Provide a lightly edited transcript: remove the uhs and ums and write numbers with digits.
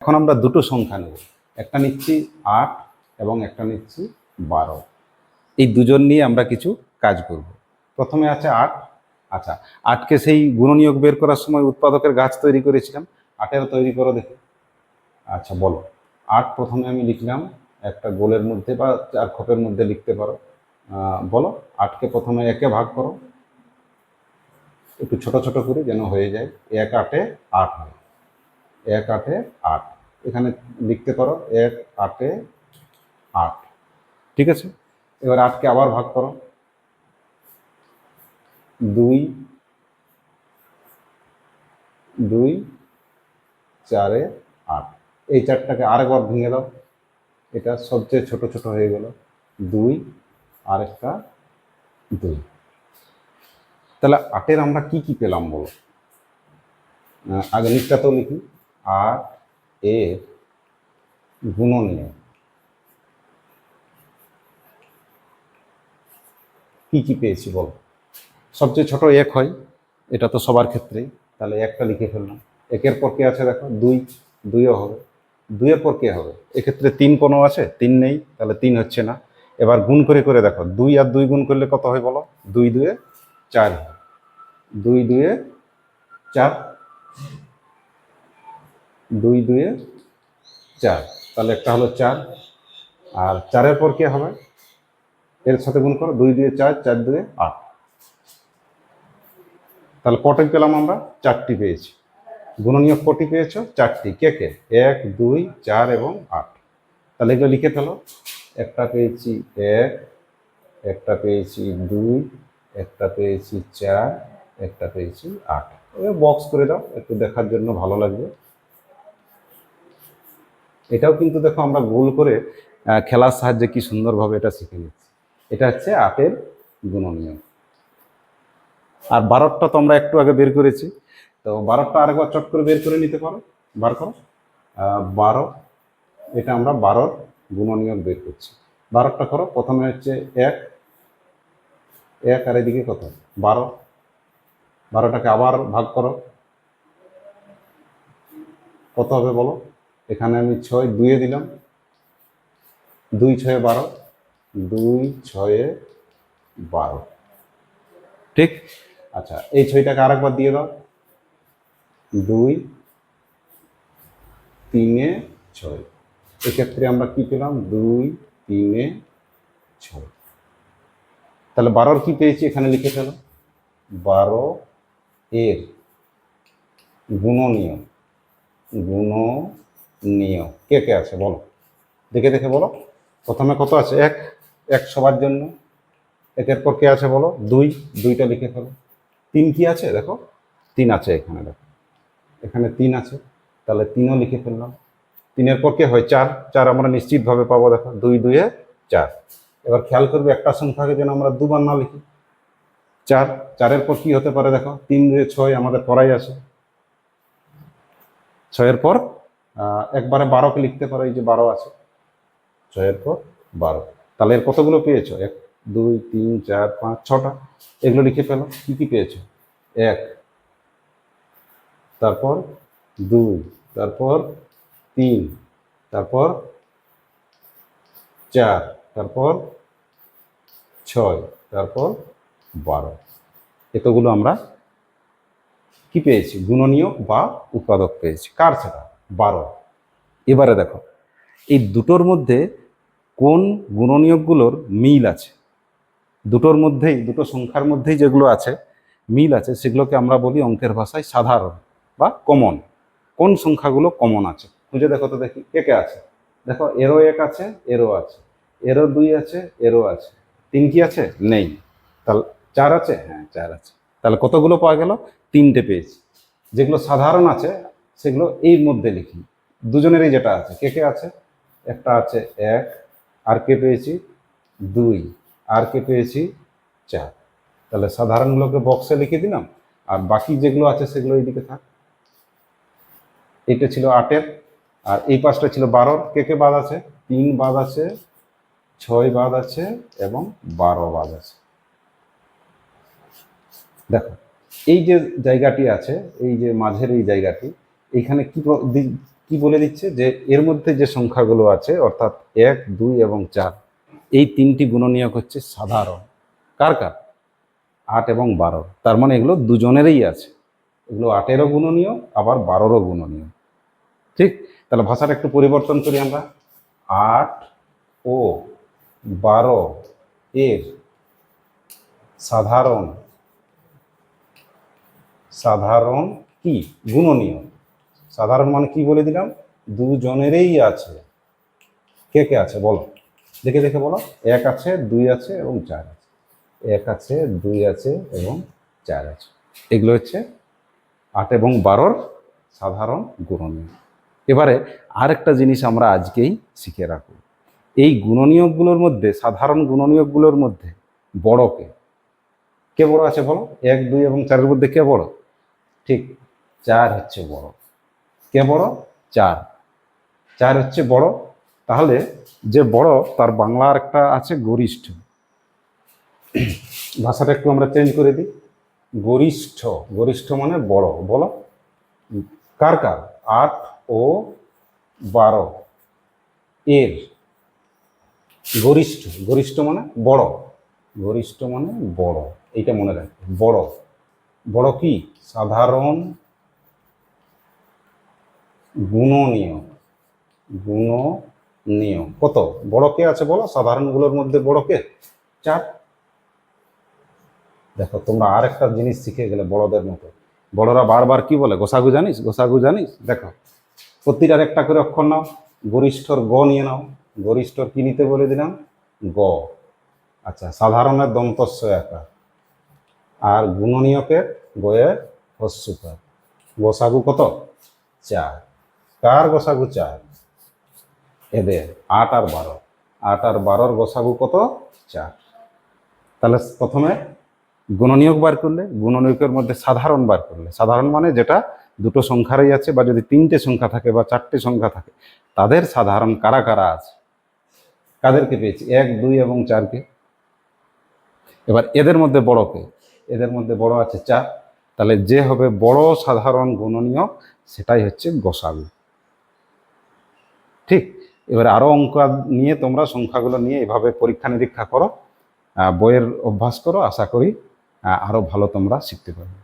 এখন আমরা দুটো সংখ্যা নেব, একটা নিচ্ছি 8 এবং একটা নিচ্ছি 12। এই দুজন নিয়ে আমরা কিছু কাজ করব। প্রথমে আছে 8। আচ্ছা, 8কে সেই গুণনীয়ক বের করার সময় উৎপাদকের গাছ তৈরি করেছিলাম, 8-এর তৈরি করো দেখি। আচ্ছা বলো, 8 প্রথমে আমি লিখলাম একটা গোলের মধ্যে বা 4 খোপের মধ্যে লিখতে পারো। বলো, 8কে প্রথমে 1-এ ভাগ করো, একটু ছোট ছোট করে যেন হয়ে যায়। 1 8-এ 8 হয়, 1 8-এ 8। এখানে লিখতে পারো 1 8-এ 8। ঠিক আছে, এবার 8কে আবার ভাগ করো, 2 2 4-এ 8। এই 4টাকে আরেকবার ভেঙে দাও, এটা সবচেয়ে ছোট ছোট হয়ে গেল, 2 আর একটা 2। তাহলে 8-এর আমরা কি কি পেলাম বলো। আগে নিচটাতেও লিখি, 8 এর গুণনীয়ক কি কি পেয়েছি বলো। সবচেয়ে ছোট 1 হয়, এটা তো সবার ক্ষেত্রেই, তাহলে 1টা লিখে ফেললাম। 1-এর পর কে আছে দেখো, 2, 2ও হবে। 2-এর পর কে হবে, এক্ষেত্রে 3 কোনো আছে, 3 নেই, তাহলে 3 হচ্ছে না। এবার গুণ করে করে দেখো, 2 আর 2 গুণ করলে কত হয় বলো, 2 2-এ 4 হয়, 2 2-এ 4, 2 2-এ 4, তাহলে একটা হলো 4। আর 4-এর পর কে হবে, এর সাথে গুণ করো, 2 2-এ 4, 4 2-এ 8। তাহলে কটি পেলাম আমরা, 4টি পেয়েছি। গুণনীয়ক কটি পেয়েছ, 4টি। কে কে, 1 2 4 এবং 8। তাহলে এগুলো লিখে ফেলো। একটা পেয়েছি 1, একটা পেয়েছি 2, একটা পেয়েছি 4, একটা পেয়েছি 8। এবার বক্স করে দাও, একটু দেখার জন্য ভালো লাগবে। এটাও কিন্তু দেখো আমরা গোল করে খেলার সাহায্যে কি সুন্দরভাবে এটা শিখে নিচ্ছি। এটা হচ্ছে 8-এর গুণনীয়ক। আর 12টা তো আমরা একটু আগে বের করেছি, তো 12টা আরেকবার চট করে বের করে নিতে পারো, বার করো। 12, এটা আমরা 12-র গুণনীয়ক বের করছি। 12টা করো, প্রথমে হচ্ছে 1 1, আর এদিকে কত, 12। 12টাকে আবার ভাগ করো, কত হবে বলো। এখানে আমি 6 2-এ দিলাম, 2 6-এ 12, 2 6-এ 12। ঠিক। আচ্ছা, এই 6টাকে আরেকবার দিয়ে দাও, 2 3-এ 6। এক্ষেত্রে আমরা কি পেলাম, 2 3-এ 6। তাহলে 12-র কি পেয়েছি এখানে লিখে ফেলো, 12 এর গুণনীয়ক। গুণনীয়ক কে কে আছে বলো, দেখে দেখে বলো। প্রথমে কত আছে, 1 1 সবার জন্য। 1-এর পর কে আছে বলো, 2 2টা লিখে ফেলো। 3 কি আছে দেখো, 3 আছে এখানে, দেখো এখানে 3 আছে, তাহলে 3ও লিখে ফেললাম। 3-এর পর কে হয়, 4 4 আমরা নিশ্চিতভাবে পাবো, দেখো 2 2-এ 4। এবার খেয়াল করবে একটা সংখ্যাকে যেন আমরা দুবার না লিখি। 4 4-এর পর কি হতে পারে দেখো, 3 2-এ 6 আমাদের পড়াই আছে। 6-এর পর একবারে 12কে লিখতে পারো, এই যে 12 আছে, 6-এর পর 12। তাহলে এর কতগুলো পেয়েছো, 1 2 3 4 5 6টা। এগুলো লিখে ফেলো, কি কি পেয়েছো, 1, তারপর 2, তারপর 3, তারপর 4, তারপর 6, তারপর 12। এতগুলো আমরা কি পেয়েছি, গুণনীয়ক বা উৎপাদক পেয়েছি। কার সেটা, 12। এবারে দেখো এই দুটোর মধ্যে কোন গুণনীয়কগুলোর মিল আছে। দুটোর মধ্যেই, দুটো সংখ্যার মধ্যেই যেগুলো আছে মিল আছে, সেগুলোকে আমরা বলি অঙ্কের ভাষায় সাধারণ বা কমন। কোন সংখ্যাগুলো কমন আছে খুঁজে দেখো তো, দেখি কে কে আছে। দেখো এরও 1 আছে, এরও আছে, এরও 2 আছে, এরও আছে। 3 কি আছে, নেই। তাহলে 4 আছে, হ্যাঁ 4 আছে। তাহলে কতগুলো পাওয়া গেল, 3টে পেয়েছি। যেগুলো সাধারণ আছে সেগুলো এই মধ্যে লিখি। দুজনেরই যেটা আছে, কে কে আছে, একটা আছে 1, আর কে পেয়েছি 2, আর কে পেয়েছি 4। তাহলে সাধারণগুলোকে বক্সে লিখে দিলাম, আর বাকি যেগুলো আছে সেগুলো এইদিকে থাক। এটা ছিল 8-এর, আর এই পাশটা ছিল 12-র। কে কে বাদ আছে, 3 বাদ আছে, 6 বাদ আছে এবং 12 বাদ আছে। দেখো এই যে জায়গাটি আছে, এই যে মাঝের এই জায়গাটি, এইখানে কি বলে দিচ্ছে যে এর মধ্যে যে সংখ্যাগুলো আছে অর্থাৎ 1, 2 এবং 4, এই তিনটি গুণনীয়ক হচ্ছে সাধারণ। কার কার? 8 এবং 12। তার মানে এগুলো দুজনেরই আছে, এগুলো 8-এরও গুণনীয়ক আবার 12-রও গুণনীয়ক। ঠিক, তাহলে ভাষাটা একটু পরিবর্তন করি আমরা। 8 ও 12 এর সাধারণ সাধারণ কি? গুণনীয়ক। সাধারণ মানে কি বলে দিলাম? দুজনেরই আছে। কে কে আছে বলো, দেখে দেখে বলো। 1 আছে, 2 আছে এবং 4 আছে। 1 আছে, 2 আছে এবং 4 আছে। এগুলো হচ্ছে 8 এবং 12-র সাধারণ গুণনীয়ক। এবারে আরেকটা জিনিস আমরা আজকেই শিখে রাখব। এই গুণনীয়কগুলোর মধ্যে, সাধারণ গুণনীয়কগুলোর মধ্যে বড় কে? কে বড় আছে বলো? 1, 2 এবং 4-এর মধ্যে কে বড়? ঠিক, 4 হচ্ছে বড়। কে বড়? 4। 4 হচ্ছে বড়। তাহলে যে বড় তার বাংলার একটা আছে গরিষ্ঠ। ভাষাটা একটু আমরা চেঞ্জ করে দিই। গরিষ্ঠ, গরিষ্ঠ মানে বড়। বলো কার কার? 8 ও 12 এর গরিষ্ঠ। গরিষ্ঠ মানে বড়, গরিষ্ঠ মানে বড়, এইটা মনে রাখবে। বড়, বড় কি? সাধারণ গুণনীয়ক। গুণনীয়ক কত? বড় কে আছে বলো? সাধারণগুলোর মধ্যে বড় কে? 4। দেখো তোমরা আর একটা জিনিস শিখে গেলে বড়দের মতো। বড়রা বারবার কি বলে? গোসাগু জানিস? গোসাগু জানিস? দেখো প্রতিটার একটা করে অক্ষর নাও। গরিষ্ঠর গ নিয়ে নাও। গরিষ্ঠর কি নিতে বলে দিলাম? গ। আচ্ছা, সাধারণের দন্তস্ব একা, আর গুণনীয়কের গয়ে হস্যকার। গোসাগু কত? 4। কার গোসাগু 4? এদের 8 আর 12। 8 আর 12-র গোসাগু কত? 4। তাহলে প্রথমে গুণনীয়ক বার করলে, গুণনীয়কের মধ্যে সাধারণ বার করলে। সাধারণ মানে যেটা দুটো সংখ্যারই আছে, বা যদি 3টে সংখ্যা থাকে বা 4টে সংখ্যা থাকে, তাদের সাধারণ কারা কারা আছে, কাদেরকে পেয়েছি? 1, 2 এবং 4-কে। এবার এদের মধ্যে বড় কে? এদের মধ্যে বড় আছে 4। তাহলে যে হবে বড় সাধারণ গুণনীয়ক, সেটাই হচ্ছে গোসাগু। ঠিক, এবার আরো অঙ্ক নিয়ে তোমরা সংখ্যাগুলো নিয়ে এভাবে পরীক্ষা নিরীক্ষা করো, বইয়ের অভ্যাস করো। আশা করি আরো ভালো তোমরা শিখতে পারবে।